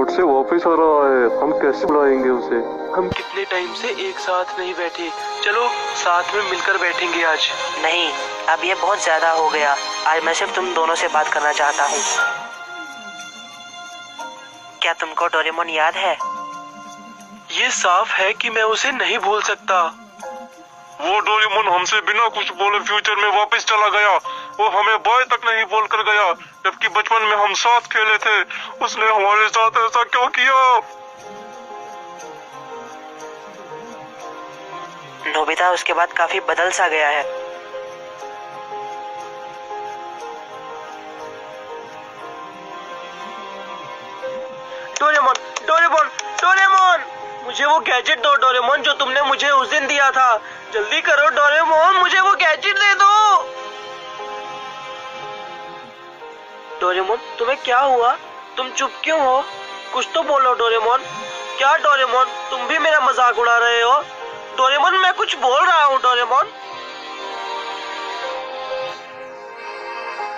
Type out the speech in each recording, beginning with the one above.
से वापस आ रहा है, हम कैसे बुलाएंगे उसे? हम कितने टाइम से एक साथ नहीं बैठे, चलो साथ में मिलकर बैठेंगे आज। नहीं, अब ये बहुत ज्यादा हो गया। आज मैं सिर्फ तुम दोनों से बात करना चाहता हूँ। क्या तुमको डोरेमोन याद है? ये साफ है कि मैं उसे नहीं भूल सकता। वो डोरेमोन हमसे बिना कुछ बोले फ्यूचर में वापस चला गया। वो हमें बाय तक नहीं बोल कर गया, जबकि बचपन में हम साथ खेले थे। उसने हमारे साथ ऐसा क्यों किया? नोबिता उसके बाद काफी बदल सा गया है। डोरेमोन, डोरेमोन, डोरेमोन, मुझे वो गैजेट दो डोरेमोन, जो तुमने मुझे उस दिन दिया था। जल्दी करो डोरेमोन, मुझे वो गैजेट दे दो। डोरेमोन, तुम्हें क्या हुआ? तुम चुप क्यों हो? कुछ तो बोलो डोरेमोन। क्या डोरेमोन, तुम भी मेरा मजाक उड़ा रहे हो? डोरेमोन, मैं कुछ बोल रहा हूँ डोरेमोन।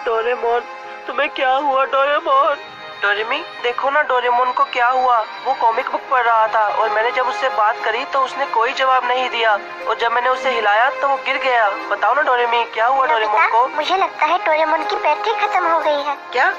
डोरेमोन, तुम्हें क्या हुआ डोरेमोन? डोरेमी, देखो ना डोरेमोन को क्या हुआ। वो कॉमिक बुक पढ़ रहा था और मैंने जब उससे बात करी तो उसने कोई जवाब नहीं दिया, और जब मैंने उसे हिलाया तो वो गिर गया। बताओ ना डोरेमी, क्या हुआ डोरेमोन को? मुझे लगता है डोरेमोन की बैटरी खत्म हो गई है। क्या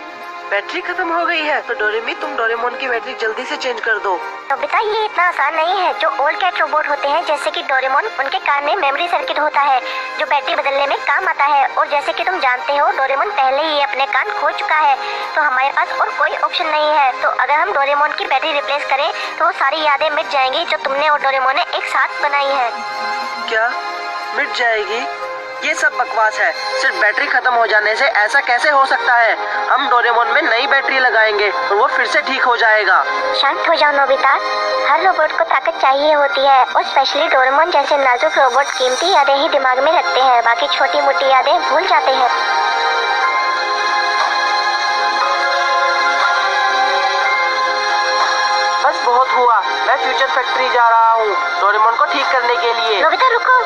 बैटरी खत्म हो गई है? तो डोरेमी, तुम डोरेमोन की बैटरी जल्दी से चेंज कर दो। नोबिता, ये इतना आसान नहीं है। जो ओल्ड कैट रोबोट होते हैं जैसे कि डोरेमोन, उनके कान में मेमोरी सर्किट होता है जो बैटरी बदलने में काम आता है। और जैसे कि तुम जानते हो, डोरेमोन पहले ही अपने कान खो चुका है, तो हमारे पास और कोई ऑप्शन नहीं है। तो अगर हम डोरेमोन की बैटरी रिप्लेस करें तो वो सारी यादें मिट जाएंगी जो तुमने और डोरेमोन ने एक साथ बनाई है। क्या मिट जाएगी? ये सब बकवास है। सिर्फ बैटरी खत्म हो जाने से ऐसा कैसे हो सकता है? हम डोरेमोन में नई बैटरी लगाएंगे और वो फिर से ठीक हो जाएगा। शांत हो जाओ नोबिता। हर रोबोट को ताकत चाहिए होती है, और स्पेशली डोरेमोन जैसे नाजुक रोबोट कीमती यादें ही दिमाग में रखते हैं, बाकी छोटी मोटी यादें भूल जाते हैं। बस बहुत हुआ, मैं फ्यूचर फैक्ट्री जा रहा हूँ डोरेमोन को ठीक करने के लिए। नोबिता रुको।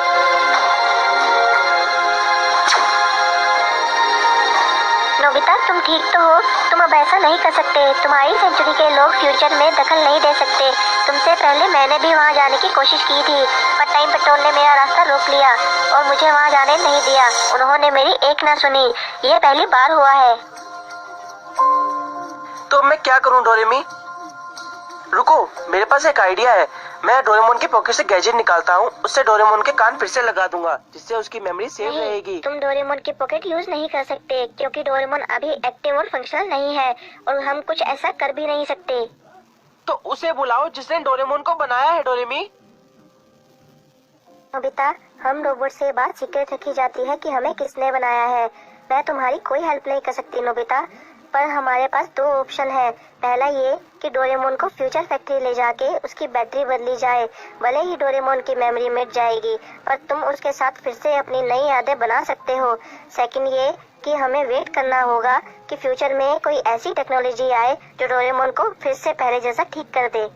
नोबिता, तुम ठीक तो हो? तुम अब ऐसा नहीं कर सकते। तुम्हारी सेंचुरी के लोग फ्यूचर में दखल नहीं दे सकते। तुमसे पहले मैंने भी वहाँ जाने की कोशिश की थी, पर टाइम पेट्रोल ने मेरा रास्ता रोक लिया और मुझे वहाँ जाने नहीं दिया। उन्होंने मेरी एक ना सुनी। ये पहली बार हुआ है। तो मैं क्या करूँ डोरेमी? रुको, मेरे पास एक आइडिया है। मैं डोरेमोन की पॉकेट से गैजेट निकालता हूँ, उससे डोरेमोन के कान फिर से लगा दूंगा, जिससे उसकी मेमोरी सेव नहीं, रहेगी। तुम डोरेमोन की पॉकेट यूज नहीं कर सकते, क्योंकि डोरेमोन अभी एक्टिव और फंक्शनल नहीं है, और हम कुछ ऐसा कर भी नहीं सकते। तो उसे बुलाओ जिसने डोरेमोन को बनाया है डोरेमी। नोबिता, हम रोबोट से बात सीक्रेट रखी जाती है कि हमें किसने बनाया है। मैं तुम्हारी कोई हेल्प नहीं कर सकती नोबिता, पर हमारे पास दो ऑप्शन है। पहला ये कि डोरेमोन को फ्यूचर फैक्ट्री ले जाके उसकी बैटरी बदली जाए। भले ही डोरेमोन की मेमोरी मिट जाएगी, पर तुम उसके साथ फिर से अपनी नई यादें बना सकते हो। सेकंड ये कि हमें वेट करना होगा कि फ्यूचर में कोई ऐसी टेक्नोलॉजी आए जो डोरेमोन को फिर से पहले जैसा ठीक कर दे।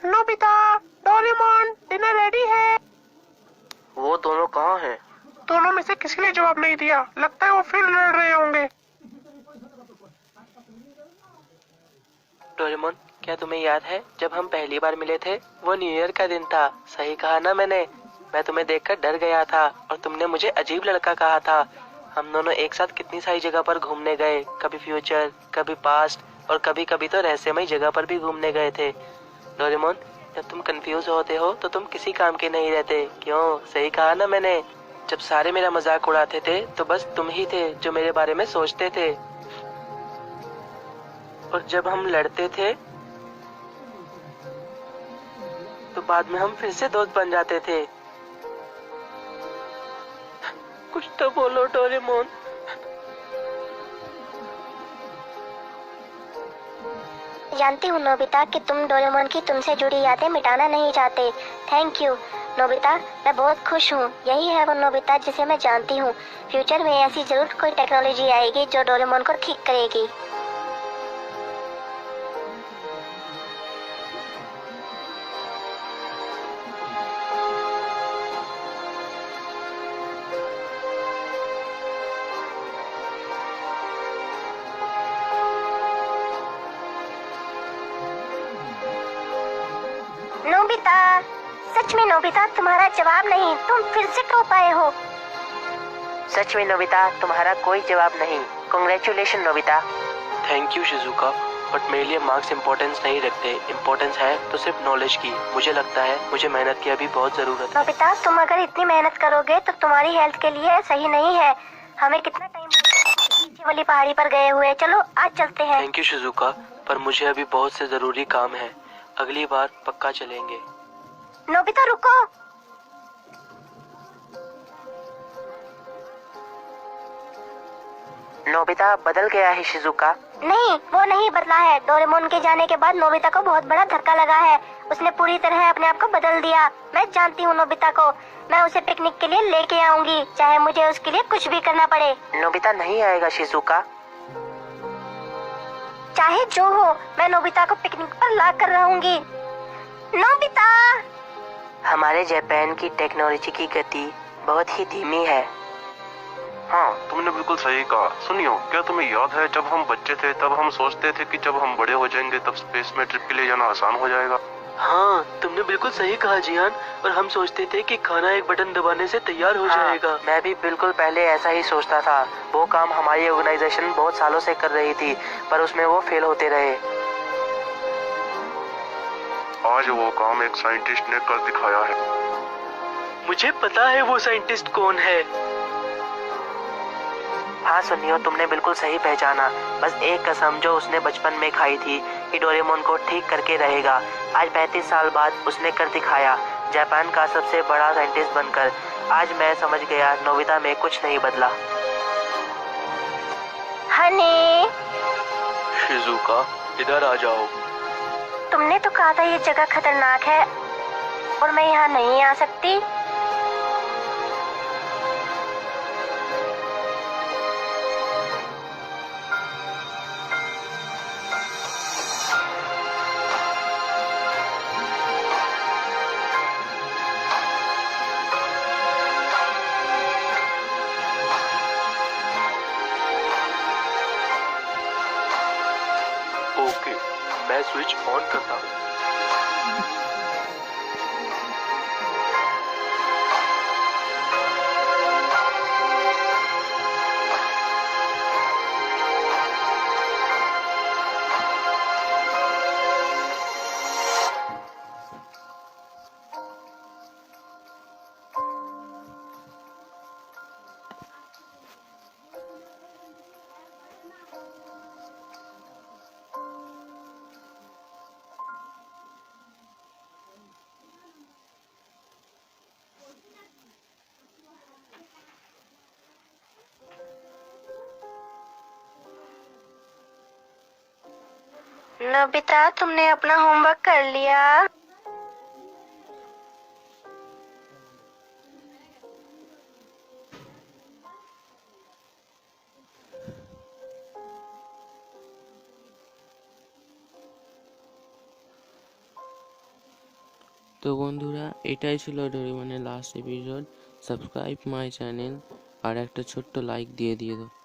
नोबिता, डोरेमोन, डिनर रेडी है। वो दोनों कहाँ हैं? दोनों में से किसी ने जवाब नहीं दिया। लगता है वो फिर लड़ रहे होंगे। डोरेमोन, क्या तुम्हें याद है जब हम पहली बार मिले थे? वो न्यू ईयर का दिन था। सही कहा ना मैंने? मैं तुम्हें देखकर डर गया था और तुमने मुझे अजीब लड़का कहा था। हम दोनों एक साथ कितनी सारी जगह पर घूमने गए, कभी फ्यूचर, कभी पास्ट, और कभी कभी तो रहस्यमय जगह पर भी घूमने गए थे। डोरेमोन, जब तुम कंफ्यूज होते हो तो तुम किसी काम के नहीं रहते। क्यों? सही कहा ना मैंने? जब सारे मेरा मजाक उड़ाते थे तो बस तुम ही थे जो मेरे बारे में सोचते थे, और जब हम लड़ते थे तो बाद में हम फिर से दोस्त बन जाते थे। कुछ तो बोलो डोरेमोन। जानती हूँ नोबिता कि तुम डोरेमोन की तुमसे जुड़ी यादें मिटाना नहीं चाहते। थैंक यू नोबिता, मैं बहुत खुश हूँ। यही है वो नोबिता जिसे मैं जानती हूँ। फ्यूचर में ऐसी जरूर कोई टेक्नोलॉजी आएगी जो डोरेमोन को ठीक करेगी। नोबिता, सच में नोबिता तुम्हारा जवाब नहीं, तुम फिर से टो पाए हो। सच में नोबिता, तुम्हारा कोई जवाब नहीं। Congratulation Nobita. Thank you Shizuka, but मेरे लिए मार्क्स इम्पोर्टेंस नहीं रखते। इम्पोर्टेंस है तो सिर्फ नॉलेज की। मुझे लगता है मुझे मेहनत की अभी बहुत जरूरत है। नोबिता, तुम अगर इतनी मेहनत करोगे तो तुम्हारी हेल्थ के लिए सही नहीं है। हमें कितना टाइम नीचे वाली पहाड़ी पर गए हुए, चलो आज चलते हैं। थैंक यू शिजुका, पर मुझे अभी बहुत से जरूरी काम है। अगली बार पक्का चलेंगे। नोबिता रुको। नोबिता बदल गया है शिजुका। नहीं, वो नहीं बदला है। डोरेमोन के जाने के बाद नोबिता को बहुत बड़ा धक्का लगा है। उसने पूरी तरह अपने आप को बदल दिया। मैं जानती हूँ नोबिता को। मैं उसे पिकनिक के लिए लेके आऊंगी, चाहे मुझे उसके लिए कुछ भी करना पड़े। नोबिता नहीं आएगा शिजुका। चाहे जो हो, मैं नोबिता को पिकनिक पर ला कर रहूंगी। नोबिता! हमारे जापान की टेक्नोलॉजी की गति बहुत ही धीमी है। हाँ, तुमने बिल्कुल सही कहा। सुनियो, क्या तुम्हें याद है जब हम बच्चे थे तब हम सोचते थे कि जब हम बड़े हो जाएंगे तब स्पेस में ट्रिप के लिए जाना आसान हो जाएगा। हाँ, तुमने बिल्कुल सही कहा जियान। और हम सोचते थे कि खाना एक बटन दबाने से तैयार हो जाएगा। मैं भी बिल्कुल पहले ऐसा ही सोचता था। वो काम हमारी ऑर्गेनाइजेशन बहुत सालों से कर रही थी, पर उसमें वो फेल होते रहे। आज वो काम एक साइंटिस्ट ने कर दिखाया है। मुझे पता है वो साइंटिस्ट कौन है। हाँ सुनियो, तुमने बिल्कुल सही पहचाना। बस एक कसम जो उसने बचपन में खाई थी कि डोरेमोन को ठीक करके रहेगा। आज 35 साल बाद उसने कर दिखाया, जापान का सबसे बड़ा साइंटिस्ट बनकर। आज मैं समझ गया नोबिता में कुछ नहीं बदला। हनी, शिजुका, इधर आ जाओ। तुमने तो कहा था ये जगह खतरनाक है और मैं यहाँ नहीं आ सकती। ओके, मैं स्विच ऑन करता हूँ। नोबिता, तुमने अपना होमवर्क कर लिया? তো বন্ধুরা, এটাই ছিল ডোরেমনের last episode. Subscribe my channel আর একটা ছোট্ট লাইক দিয়ে দাও।